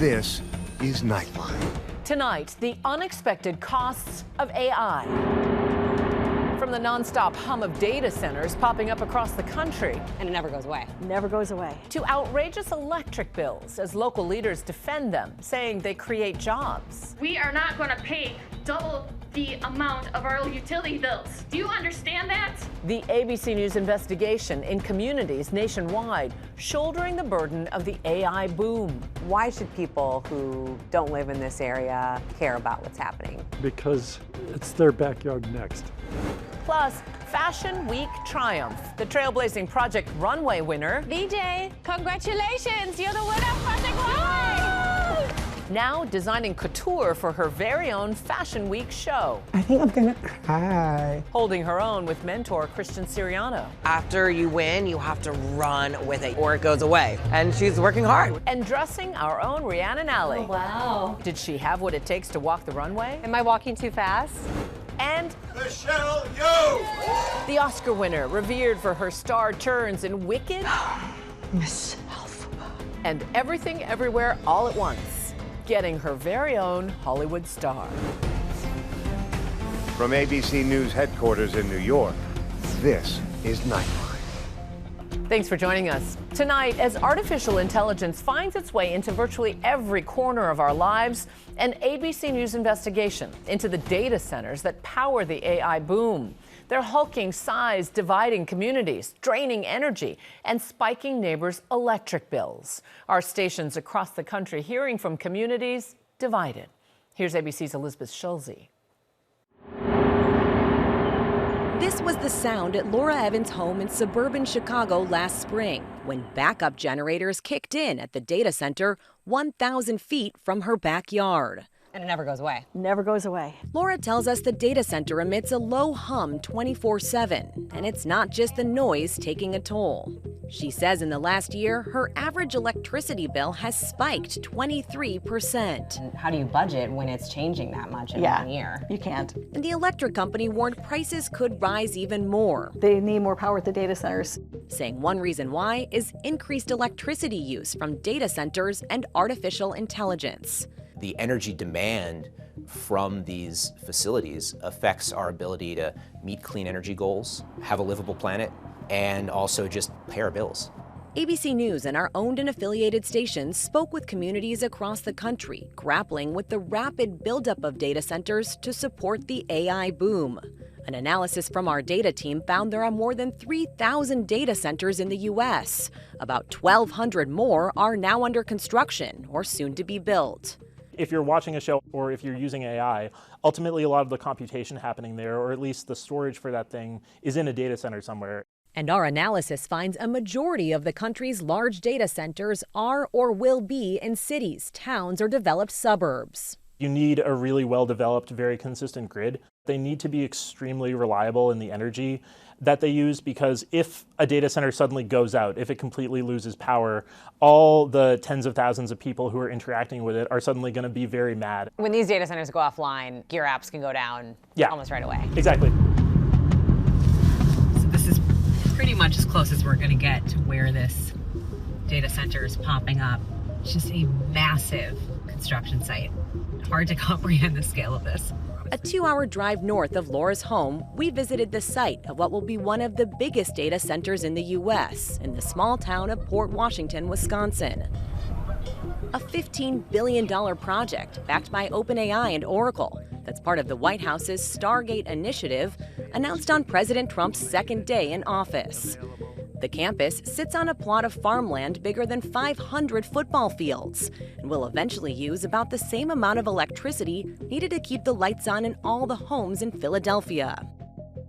This is Nightline. Tonight, the unexpected costs of AI. From the nonstop hum of data centers popping up across the country. And it never goes away. Never goes away. To outrageous electric bills as local leaders defend them, saying they create jobs. We are not going to pay double the amount of our utility bills. Do you understand that? The ABC News investigation in communities nationwide, shouldering the burden of the AI boom. Why should people who don't live in this area care about what's happening? Because it's their backyard next. Plus, Fashion Week triumph. The trailblazing Project Runway winner. Veejay, congratulations! You're the winner of Project Runway! Now designing couture for her very own Fashion Week show. I think I'm gonna cry. Holding her own with mentor Christian Siriano. After you win, you have to run with it or it goes away. And she's working hard. And dressing our own Rhiannon Alley. Oh, wow. Did she have what it takes to walk the runway? Am I walking too fast? And Michelle Yeoh! the Oscar winner, revered for her star turns in Wicked. Miss Alpha. And Everything Everywhere All at Once. Getting her very own Hollywood star. From ABC News headquarters in New York, this is Nightline. Thanks for joining us. Tonight, as artificial intelligence finds its way into virtually every corner of our lives, an ABC News investigation into the data centers that power the AI boom. Their hulking size dividing communities, draining energy, and spiking neighbors' electric bills. Our stations across the country hearing from communities divided. Here's ABC's Elizabeth Schulze. This was the sound at Laura Evans' home in suburban Chicago last spring when backup generators kicked in at the data center 1,000 feet from her backyard. And it never goes away. Never goes away. Laura tells us the data center emits a low hum 24/7, and it's not just the noise taking a toll. She says in the last year, her average electricity bill has spiked 23%. How do you budget when it's changing that much in 1 year? You can't. And the electric company warned prices could rise even more, They need more power at the data centers. saying one reason why is increased electricity use from data centers and artificial intelligence. The energy demand from these facilities affects our ability to meet clean energy goals, have a livable planet, and also just pay our bills. ABC News and our owned and affiliated stations spoke with communities across the country, grappling with the rapid buildup of data centers to support the AI boom. An analysis from our data team found there are more than 3,000 data centers in the U.S. About 1,200 more are now under construction or soon to be built. If you're watching a show or if you're using AI, ultimately a lot of the computation happening there, or at least the storage for that thing, is in a data center somewhere. And our analysis finds a majority of the country's large data centers are or will be in cities, towns, or developed suburbs. You need a really well-developed, very consistent grid. They need to be extremely reliable in the energy that they use, because if a data center suddenly goes out, if it completely loses power, all the tens of thousands of people who are interacting with it are suddenly going to be very mad. When these data centers go offline, gear apps can go down almost right away. Exactly. So this is pretty much as close as we're going to get to where this data center is popping up. It's just a massive construction site. Hard to comprehend the scale of this. A 2-hour drive north of Laura's home, we visited the site of what will be one of the biggest data centers in the U.S. in the small town of Port Washington, Wisconsin. A $15 billion project backed by OpenAI and Oracle that's part of the White House's Stargate initiative announced on President Trump's second day in office. The campus sits on a plot of farmland bigger than 500 football fields and will eventually use about the same amount of electricity needed to keep the lights on in all the homes in Philadelphia.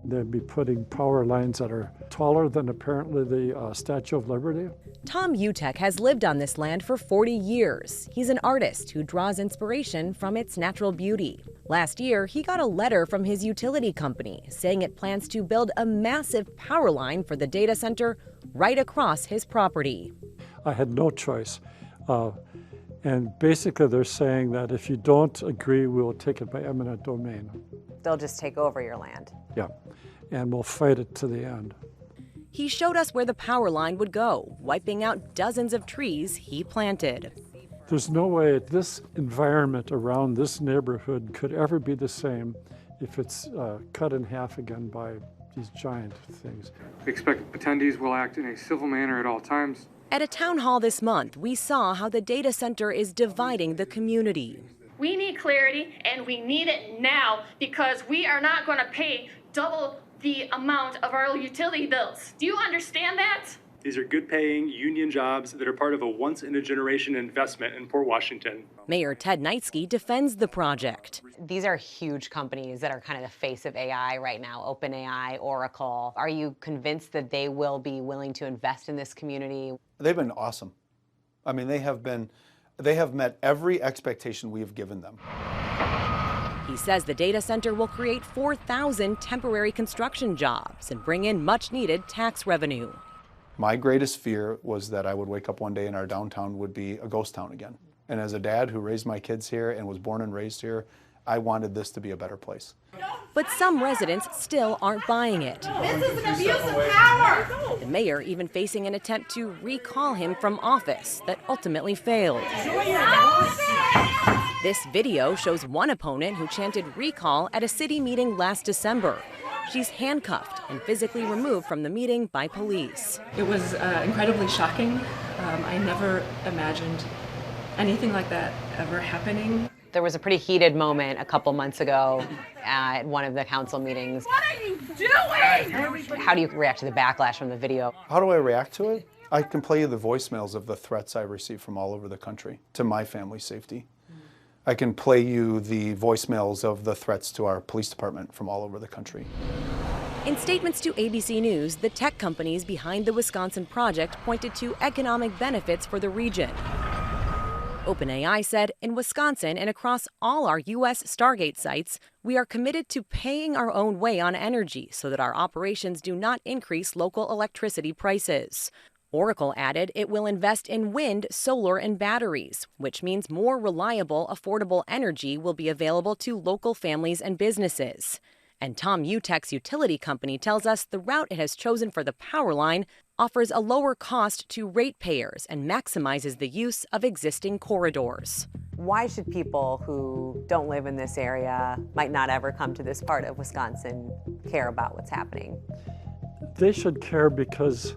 They'd be putting power lines that are taller than apparently the Statue of Liberty. Tom Utek has lived on this land for 40 years. He's an artist who draws inspiration from its natural beauty. Last year, he got a letter from his utility company saying it plans to build a massive power line for the data center right across his property. I had no choice. And basically they're saying that if you don't agree, we will take it by eminent domain. They'll just take over your land. Yeah, and we'll fight it to the end. He showed us where the power line would go, wiping out dozens of trees he planted. There's no way this environment around this neighborhood could ever be the same if it's cut in half again by these giant things. We expect attendees will act in a civil manner at all times. At a town hall this month, we saw how the data center is dividing the community. We need clarity, and we need it now because we are not going to pay double the amount of our utility bills. Do you understand that? These are good-paying union jobs that are part of a once-in-a-generation investment in Port Washington. Mayor Ted Nightline defends the project. These are huge companies that are kind of the face of AI right now, OpenAI, Oracle. Are you convinced that they will be willing to invest in this community? They've been awesome. I mean, they have met every expectation we have given them. He says the data center will create 4,000 temporary construction jobs and bring in much-needed tax revenue. My greatest fear was that I would wake up one day and our downtown would be a ghost town again. And as a dad who raised my kids here and was born and raised here, I wanted this to be a better place. But some residents still aren't buying it. This is an abuse of power! The mayor even facing an attempt to recall him from office that ultimately failed. This video shows one opponent who chanted recall at a city meeting last December. She's handcuffed and physically removed from the meeting by police. It was incredibly shocking. I never imagined anything like that ever happening. There was a pretty heated moment a couple months ago at one of the council meetings. What are you doing? How do you react to the backlash from the video? How do I react to it? I can play you the voicemails of the threats I receive from all over the country to my family's safety. I can play you the voicemails of the threats to our police department from all over the country. In statements to ABC News, the tech companies behind the Wisconsin project pointed to economic benefits for the region. OpenAI said, in Wisconsin and across all our U.S. Stargate sites, we are committed to paying our own way on energy so that our operations do not increase local electricity prices. Oracle added it will invest in wind, solar, and batteries, which means more reliable, affordable energy will be available to local families and businesses. And Tom Utek's utility company tells us the route it has chosen for the power line offers a lower cost to ratepayers and maximizes the use of existing corridors. Why should people who don't live in this area, might not ever come to this part of Wisconsin, care about what's happening? They should care because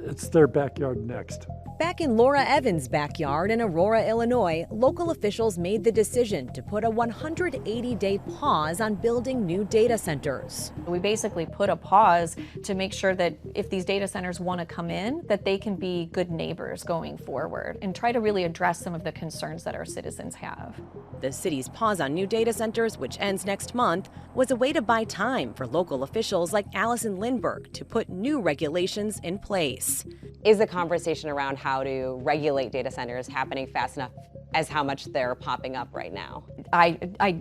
it's their backyard next. Back in Laura Evans' backyard in Aurora, Illinois, local officials made the decision to put a 180-day pause on building new data centers. We basically put a pause to make sure that if these data centers want to come in, that they can be good neighbors going forward and try to really address some of the concerns that our citizens have. The city's pause on new data centers, which ends next month, was a way to buy time for local officials like Allison Lindbergh to put new regulations in place. Is the conversation around how to regulate data centers happening fast enough as how much they're popping up right now? I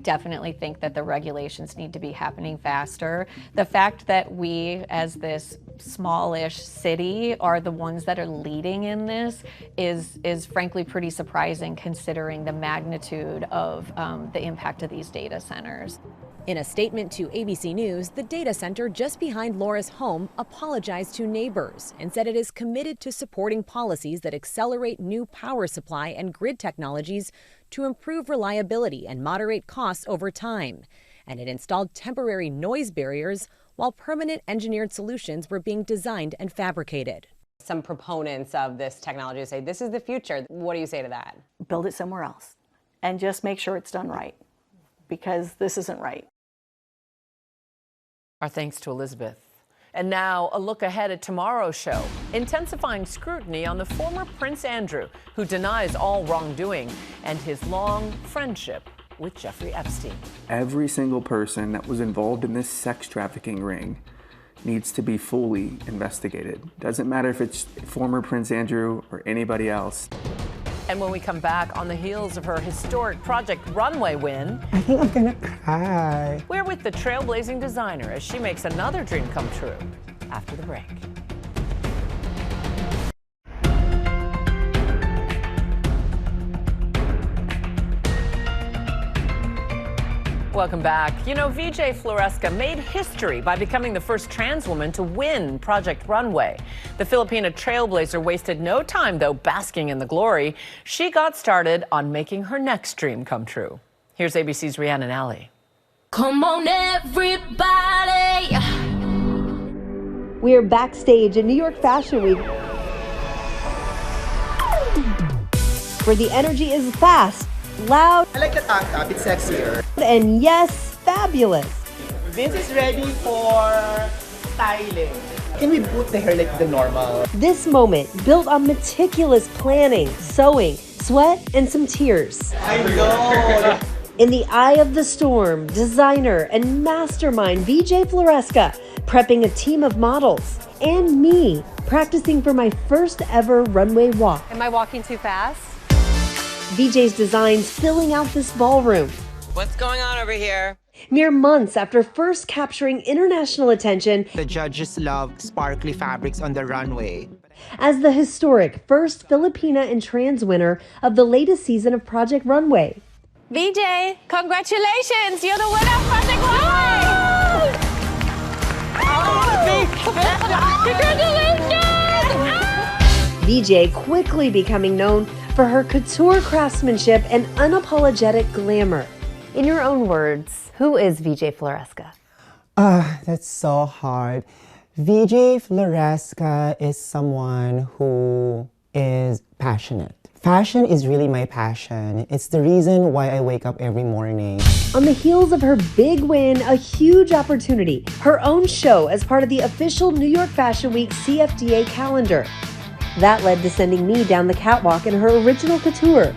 definitely think that the regulations need to be happening faster. The fact that we, as this smallish city, are the ones that are leading in this is frankly pretty surprising considering the magnitude of the impact of these data centers. In a statement to ABC News, the data center just behind Laura's home apologized to neighbors and said it is committed to supporting policies that accelerate new power supply and grid technologies to improve reliability and moderate costs over time. And it installed temporary noise barriers while permanent engineered solutions were being designed and fabricated. Some proponents of this technology say this is the future. What do you say to that? Build it somewhere else and just make sure it's done right, because this isn't right. Our thanks to Elizabeth. And now a look ahead at tomorrow's show. Intensifying scrutiny on the former Prince Andrew, who denies all wrongdoing, and his long friendship with Jeffrey Epstein. Every single person that was involved in this sex trafficking ring needs to be fully investigated. Doesn't matter if it's former Prince Andrew or anybody else. And when we come back, on the heels of her historic Project Runway win, I think I'm gonna cry. we're with the trailblazing designer as she makes another dream come true after the break. Welcome back. You know, Veejay Floresca made history by becoming the first trans woman to win Project Runway. The Filipina trailblazer wasted no time, though, basking in the glory. She got started on making her next dream come true. Here's ABC's Rhiannon Alley. Come on, everybody. We are backstage at New York Fashion Week, where the energy is fast, loud, I like the tank top, it's sexier. and yes, fabulous. This is ready for styling. Can we put the hair like the normal? This moment built on meticulous planning, sewing, sweat, and some tears. I know. In the eye of the storm, designer and mastermind Veejay Floresca prepping a team of models, and me practicing for my first ever runway walk. Am I walking too fast? Veejay's designs filling out this ballroom. What's going on over here? Mere months after first capturing international attention, The judges love sparkly fabrics on the runway. as the historic first Filipina and trans winner of the latest season of Project Runway. Veejay, congratulations! You're the winner of Project Runway! Congratulations! Veejay quickly becoming known for her couture craftsmanship and unapologetic glamour. In your own words, who is Veejay Floresca? That's so hard. Veejay Floresca is someone who is passionate. Fashion is really my passion. It's the reason why I wake up every morning. On the heels of her big win, a huge opportunity, her own show as part of the official New York Fashion Week CFDA calendar. That led to sending me down the catwalk in her original couture.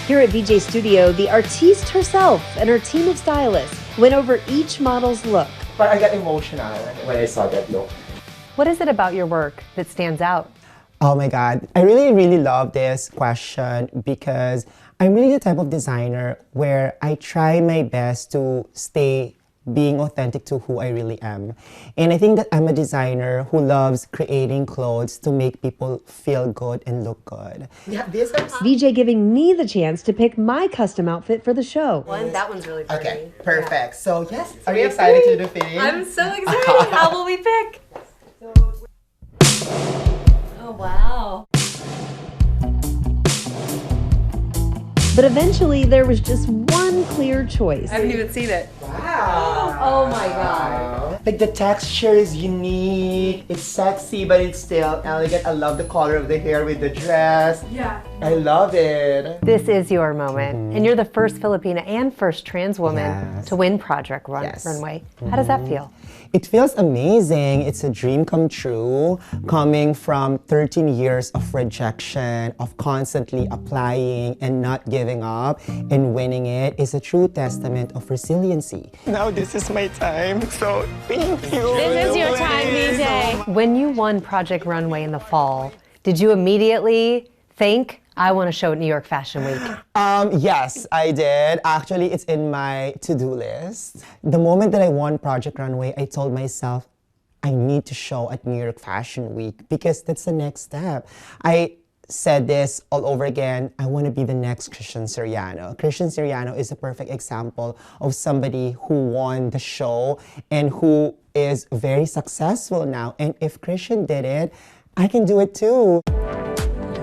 Here at Veejay Studio, the artiste herself and her team of stylists went over each model's look. But I got emotional when I saw that look. What is it about your work that stands out? Oh my God, I really love this question because I'm really the type of designer where I try my best to stay being authentic to who I really am. And I think that I'm a designer who loves creating clothes to make people feel good and look good. Yeah, this is... Veejay giving me the chance to pick my custom outfit for the show. That one's really pretty. Okay, perfect. So yes, are you excited to do the fitting? I'm so excited. How will we pick? Oh, wow. But eventually, there was just one clear choice. I haven't even seen it. Wow. Oh my God. Like the texture is unique, it's sexy, but it's still elegant. I love the color of the hair with the dress. Yeah. I love it. This is your moment, and you're the first Filipina and first trans woman to win Project Runway. How does that feel? It feels amazing. It's a dream come true, coming from 13 years of rejection, of constantly applying and not giving up, and winning it is a true testament of resiliency. Now this is my time, so thank you. This is your time, Veejay. When you won Project Runway in the fall, did you immediately think, I want to show at New York Fashion Week? Yes, I did. Actually, it's in my to-do list. The moment that I won Project Runway, I told myself, I need to show at New York Fashion Week because that's the next step. I said this all over again, I want to be the next Christian Siriano. Christian Siriano is a perfect example of somebody who won the show and who is very successful now. And if Christian did it, I can do it too.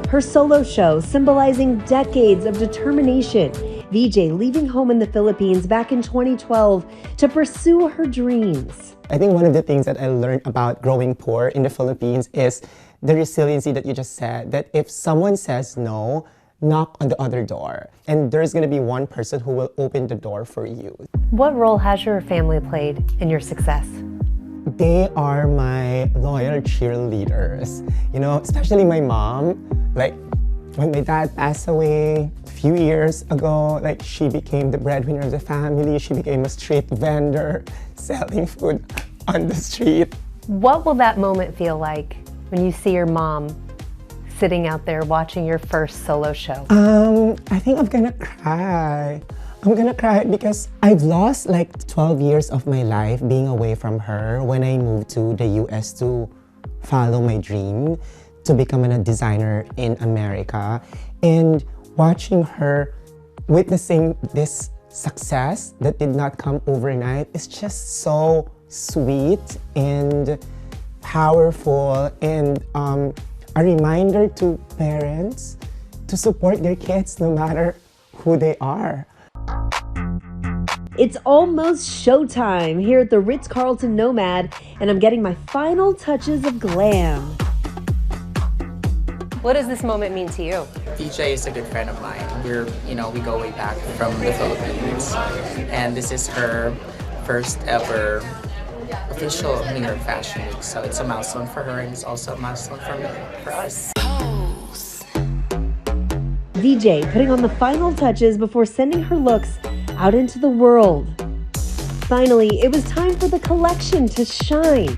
Her solo show symbolizing decades of determination. Veejay leaving home in the Philippines back in 2012 to pursue her dreams. I think one of the things that I learned about growing poor in the Philippines is the resiliency that you just said, that if someone says no, knock on the other door. And there's gonna be one person who will open the door for you. What role has your family played in your success? They are my loyal cheerleaders. You know, especially my mom. Like, when my dad passed away a few years ago, like, she became the breadwinner of the family. She became a street vendor, selling food on the street. What will that moment feel like when you see your mom sitting out there watching your first solo show? I think I'm gonna cry. I'm gonna cry because I've lost like 12 years of my life being away from her when I moved to the US to follow my dream to become a designer in America. And watching her witnessing this success that did not come overnight is just so sweet and powerful, and a reminder to parents to support their kids no matter who they are. It's almost showtime here at the Ritz-Carlton Nomad, and I'm getting my final touches of glam. What does this moment mean to you? Veejay is a good friend of mine. We go way back from the Philippines. And this is her first ever official New York Fashion Week. So it's a milestone for her, and it's also a milestone for us. Veejay putting on the final touches before sending her looks out into the world. Finally, it was time for the collection to shine.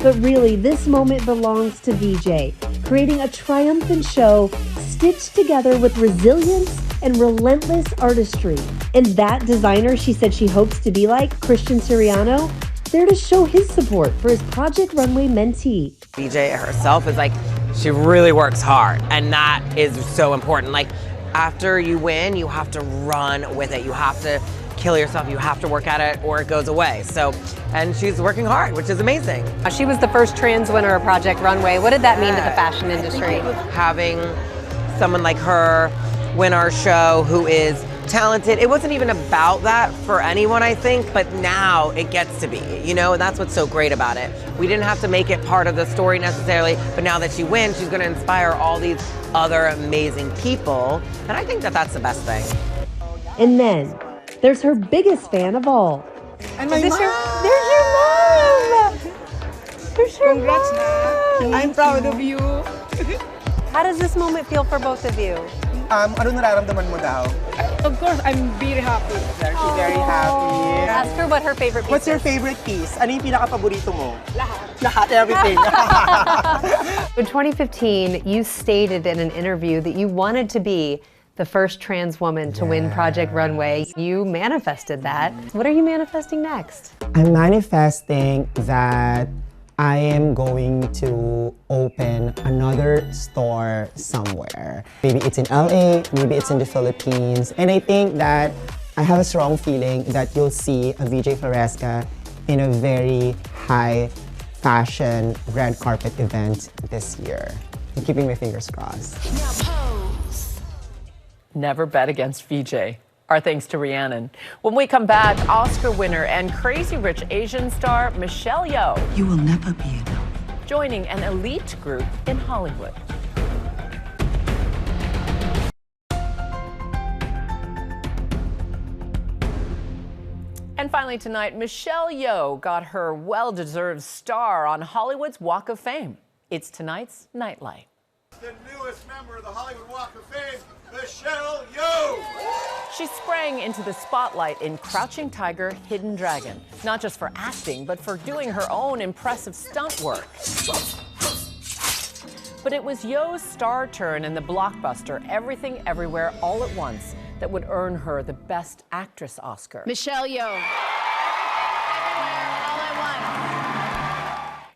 But really, this moment belongs to Veejay, creating a triumphant show stitched together with resilience and relentless artistry. And that designer she said she hopes to be like, Christian Siriano, there to show his support for his Project Runway mentee. Veejay herself is like, she really works hard, and that is so important. Like, after you win, you have to run with it. You have to kill yourself. You have to work at it or it goes away. So, and she's working hard, which is amazing. She was the first trans winner of Project Runway. What did that mean to the fashion industry? Having someone like her win our show who is talented. It wasn't even about that for anyone, I think, but now it gets to be, and that's what's so great about it. We didn't have to make it part of the story necessarily, but now that she wins, she's going to inspire all these other amazing people, and I think that that's the best thing. And then, there's her biggest fan of all. And my There's your mom! There's your Congrats, mom! I'm proud of you. How does this moment feel for both of you? Ano nararamdaman mo daw? Of course, I'm very happy. She's very happy. Ask her what her favorite piece What's your is. favorite piece? Ano yung pinaka-paborito mo? Lahat, everything. In 2015, you stated in an interview that you wanted to be the first trans woman to win Project Runway. You manifested that. What are you manifesting next? I'm manifesting that I am going to open another store somewhere. Maybe it's in LA, maybe it's in the Philippines. And I think that I have a strong feeling that you'll see a Veejay Floresca in a very high fashion red carpet event this year. I'm keeping my fingers crossed. Never bet against Veejay. Our thanks to Rhiannon. When we come back, Oscar winner and Crazy Rich Asian star Michelle Yeoh. You will never be enough. Joining an elite group in Hollywood. And finally tonight, Michelle Yeoh got her well-deserved star on Hollywood's Walk of Fame. It's tonight's Nightline. The newest member of the Hollywood Walk of Fame, Michelle Yeoh. She sprang into the spotlight in Crouching Tiger, Hidden Dragon, not just for acting, but for doing her own impressive stunt work. But it was Yeoh's star turn in the blockbuster Everything Everywhere All at Once that would earn her the Best Actress Oscar. Michelle Yeoh.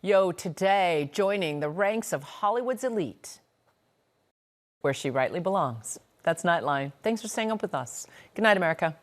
Yeoh today joining the ranks of Hollywood's elite, where she rightly belongs. That's Nightline. Thanks for staying up with us. Good night, America.